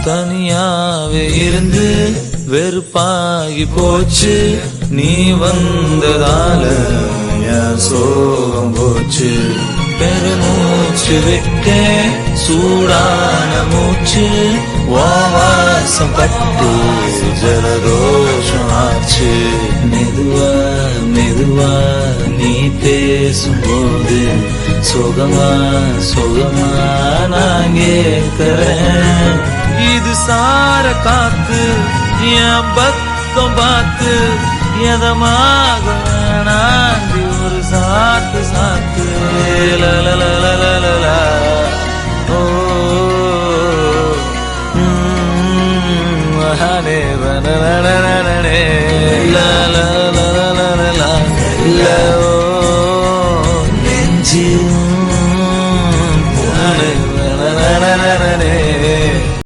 தனியாவே இருந்து வெறுப்பாகி போச்சு, நீ வந்ததால என் சோகம் போச்சு. பெருமூச்சு விட்டே சூடான மூச்சு, வாசம் பட்டு ஜலதோஷம் ஆச்சு. மெதுவா மெதுவா நீ பேசும்போது சுகமா சுகமா நான் கேட்கிறேன். இது சார காத்து என் பக்கம் பார்த்து எதமாக நாண்டி ஒரு சாத்து சாத்து. லலலலலலலா